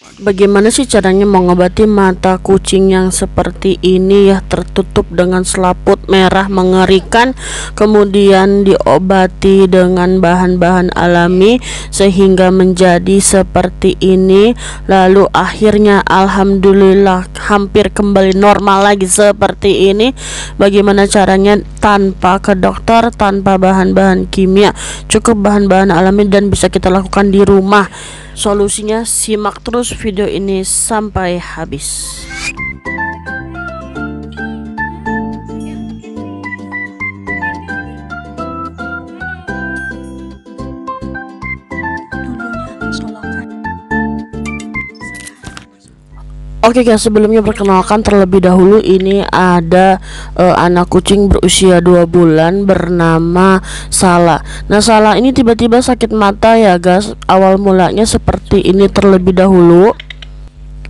Bagaimana sih caranya mengobati mata kucing yang seperti ini ya, tertutup dengan selaput merah mengerikan, kemudian diobati dengan bahan-bahan alami sehingga menjadi seperti ini, lalu akhirnya alhamdulillah hampir kembali normal lagi seperti ini. Bagaimana caranya tanpa ke dokter, tanpa bahan-bahan kimia, cukup bahan-bahan alami dan bisa kita lakukan di rumah. Solusinya simak terus video ini sampai habis. Oke guys, sebelumnya perkenalkan terlebih dahulu, ini ada anak kucing berusia 2 bulan bernama Sala. Nah, Sala ini tiba-tiba sakit mata ya guys. Awal mulanya seperti ini terlebih dahulu,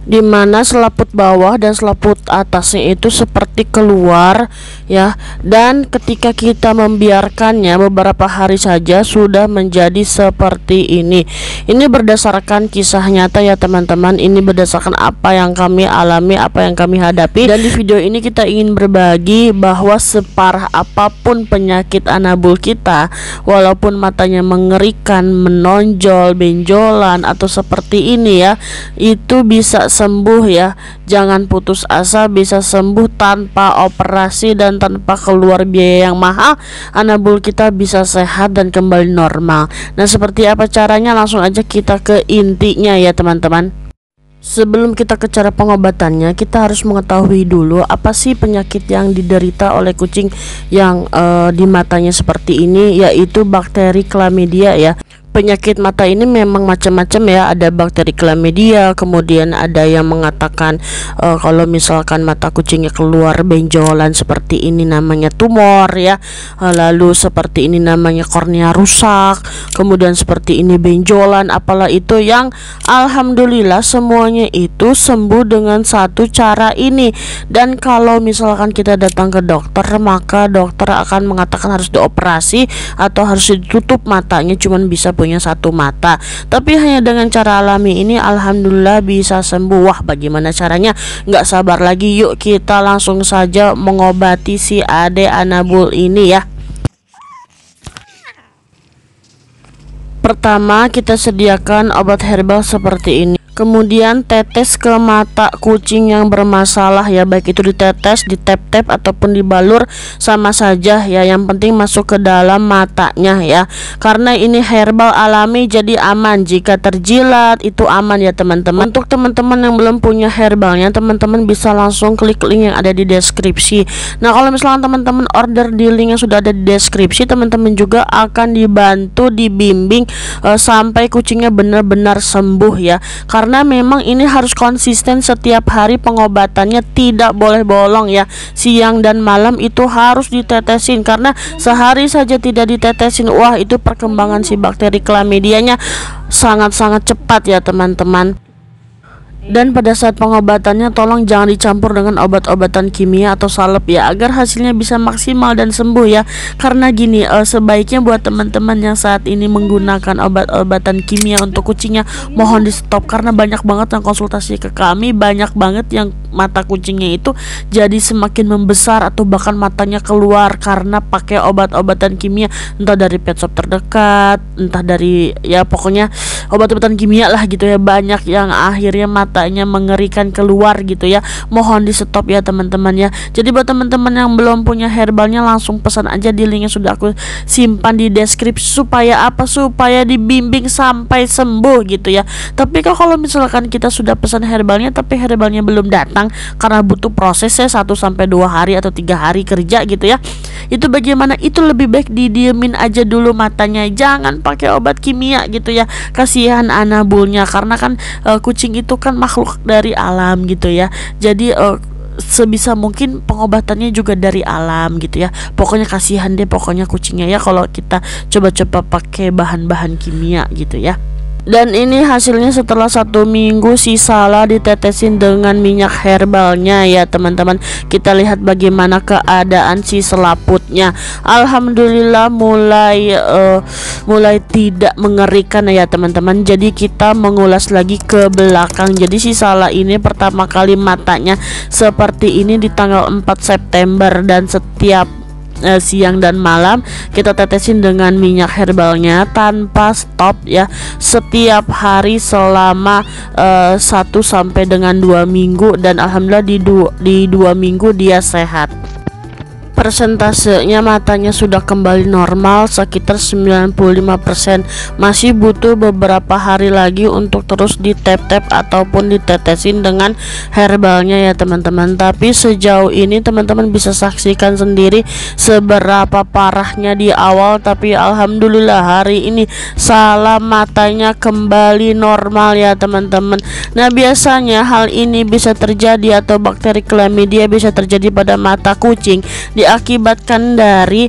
dimana selaput bawah dan selaput atasnya itu seperti keluar ya, dan ketika kita membiarkannya beberapa hari saja sudah menjadi seperti ini. Ini berdasarkan kisah nyata ya teman-teman, ini berdasarkan apa yang kami alami, apa yang kami hadapi, dan di video ini kita ingin berbagi bahwa separah apapun penyakit anabul kita, walaupun matanya mengerikan, menonjol, benjolan atau seperti ini ya, itu bisa sembuh ya. Jangan putus asa, bisa sembuh tanpa operasi dan tanpa keluar biaya yang mahal. Anabul kita bisa sehat dan kembali normal. Nah, seperti apa caranya? Langsung aja kita ke intinya ya teman-teman. Sebelum kita ke cara pengobatannya, kita harus mengetahui dulu apa sih penyakit yang diderita oleh kucing yang di matanya seperti ini, yaitu bakteri chlamydia ya. Penyakit mata ini memang macam-macam ya, ada bakteri chlamydia, kemudian ada yang mengatakan kalau misalkan mata kucingnya keluar benjolan seperti ini namanya tumor ya, lalu seperti ini namanya kornea rusak, kemudian seperti ini benjolan, apalah itu, yang alhamdulillah semuanya itu sembuh dengan satu cara ini. Dan kalau misalkan kita datang ke dokter, maka dokter akan mengatakan harus dioperasi atau harus ditutup matanya, cuman bisa punya satu mata. Tapi hanya dengan cara alami ini alhamdulillah bisa sembuh. Wah, bagaimana caranya? Nggak sabar lagi, yuk kita langsung saja mengobati si Ade Anabul ini ya. Pertama, kita sediakan obat herbal seperti ini. Kemudian tetes ke mata kucing yang bermasalah ya, baik itu ditetes, ditep-tep ataupun dibalur, sama saja ya, yang penting masuk ke dalam matanya ya. Karena ini herbal alami jadi aman, jika terjilat itu aman ya teman-teman. Untuk teman-teman yang belum punya herbalnya, teman-teman bisa langsung klik link yang ada di deskripsi. Nah, kalau misalnya teman-teman order di link yang sudah ada di deskripsi, teman-teman juga akan dibantu, dibimbing sampai kucingnya benar-benar sembuh ya. Karena memang ini harus konsisten setiap hari pengobatannya, tidak boleh bolong ya. Siang dan malam itu harus ditetesin, karena sehari saja tidak ditetesin, wah itu perkembangan si bakteri chlamydianya sangat-sangat cepat ya teman-teman. Dan pada saat pengobatannya tolong jangan dicampur dengan obat-obatan kimia atau salep ya, agar hasilnya bisa maksimal dan sembuh ya. Karena gini, sebaiknya buat teman-teman yang saat ini menggunakan obat-obatan kimia untuk kucingnya, mohon di stop, karena banyak banget yang konsultasi ke kami, banyak banget yang mata kucingnya itu jadi semakin membesar atau bahkan matanya keluar karena pakai obat-obatan kimia, entah dari pet shop terdekat, entah dari ya pokoknya obat-obatan kimia lah gitu ya. Banyak yang akhirnya matanya mengerikan keluar gitu ya. Mohon di stop ya teman-teman ya. Jadi buat teman-teman yang belum punya herbalnya, langsung pesan aja di link yang sudah aku simpan di deskripsi. Supaya apa? Supaya dibimbing sampai sembuh gitu ya. Tapi kalau misalkan kita sudah pesan herbalnya tapi herbalnya belum datang karena butuh prosesnya 1-2 hari atau 3 hari kerja gitu ya, itu bagaimana? Itu lebih baik didiemin aja dulu matanya, jangan pakai obat kimia gitu ya. Kasihan anabulnya, karena kan kucing itu kan makhluk dari alam gitu ya. Jadi sebisa mungkin pengobatannya juga dari alam gitu ya. Pokoknya kasihan deh pokoknya kucingnya ya kalau kita coba-coba pakai bahan-bahan kimia gitu ya. Dan ini hasilnya setelah 1 minggu si Salah ditetesin dengan minyak herbalnya ya teman-teman. Kita lihat bagaimana keadaan si selaputnya. Alhamdulillah mulai tidak mengerikan ya teman-teman. Jadi kita mengulas lagi ke belakang. Jadi si Salah ini pertama kali matanya seperti ini di tanggal 4 September, dan setiap siang dan malam kita tetesin dengan minyak herbalnya tanpa stop ya, setiap hari selama 1 sampai dengan 2 minggu, dan alhamdulillah di 2 minggu dia sehat. Persentasenya matanya sudah kembali normal sekitar 95%. Masih butuh beberapa hari lagi untuk terus ditep-tep ataupun ditetesin dengan herbalnya ya teman-teman. Tapi sejauh ini teman-teman bisa saksikan sendiri seberapa parahnya di awal, tapi alhamdulillah hari ini Salah matanya kembali normal ya teman-teman. Nah, biasanya hal ini bisa terjadi atau bakteri chlamydia bisa terjadi pada mata kucing diakibatkan dari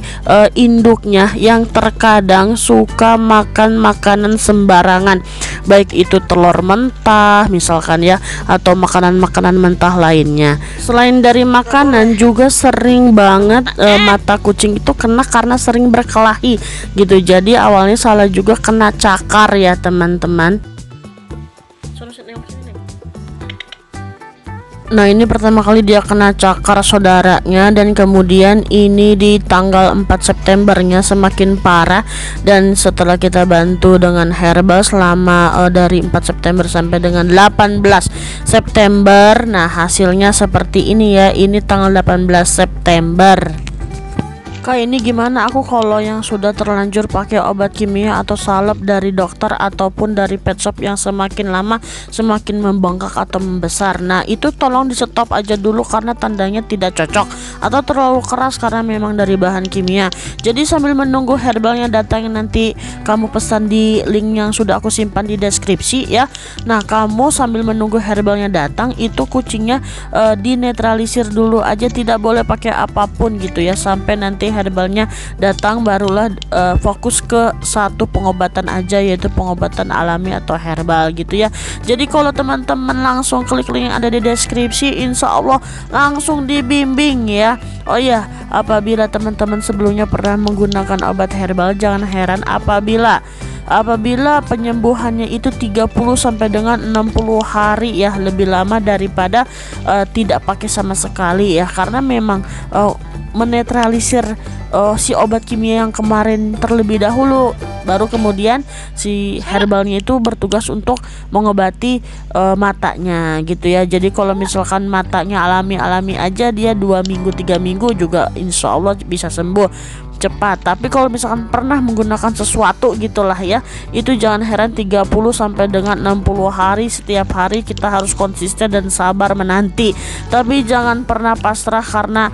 induknya yang terkadang suka makan makanan sembarangan, baik itu telur mentah misalkan ya, atau makanan-makanan mentah lainnya. Selain dari makanan, juga sering banget mata kucing itu kena karena sering berkelahi gitu. Jadi awalnya Salah juga kena cakar ya teman-teman. Nah, ini pertama kali dia kena cakar saudaranya, dan kemudian ini di tanggal 4 Septembernya semakin parah. Dan setelah kita bantu dengan herbal selama dari 4 September sampai dengan 18 September, nah hasilnya seperti ini ya. Ini tanggal 18 September. Kak, ini gimana aku kalau yang sudah terlanjur pakai obat kimia atau salep dari dokter ataupun dari pet shop yang semakin lama semakin membengkak atau membesar? Nah, itu tolong di stop aja dulu karena tandanya tidak cocok atau terlalu keras karena memang dari bahan kimia. Jadi sambil menunggu herbalnya datang, nanti kamu pesan di link yang sudah aku simpan di deskripsi ya. Nah, kamu sambil menunggu herbalnya datang, itu kucingnya dinetralisir dulu aja, tidak boleh pakai apapun gitu ya, sampai nanti herbalnya datang barulah fokus ke satu pengobatan aja, yaitu pengobatan alami atau herbal gitu ya. Jadi kalau teman-teman langsung klik link yang ada di deskripsi, insya Allah langsung dibimbing ya. Oh iya, apabila teman-teman sebelumnya pernah menggunakan obat herbal, jangan heran apabila penyembuhannya itu 30 sampai dengan 60 hari ya, lebih lama daripada tidak pakai sama sekali ya, karena memang menetralisir si obat kimia yang kemarin terlebih dahulu, baru kemudian si herbalnya itu bertugas untuk mengobati matanya gitu ya. Jadi kalau misalkan matanya alami aja, dia 2 minggu 3 minggu juga insya Allah bisa sembuh cepat. Tapi kalau misalkan pernah menggunakan sesuatu gitulah ya, itu jangan heran 30 sampai dengan 60 hari. Setiap hari kita harus konsisten dan sabar menanti, tapi jangan pernah pasrah karena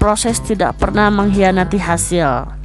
proses tidak pernah mengkhianati hasil.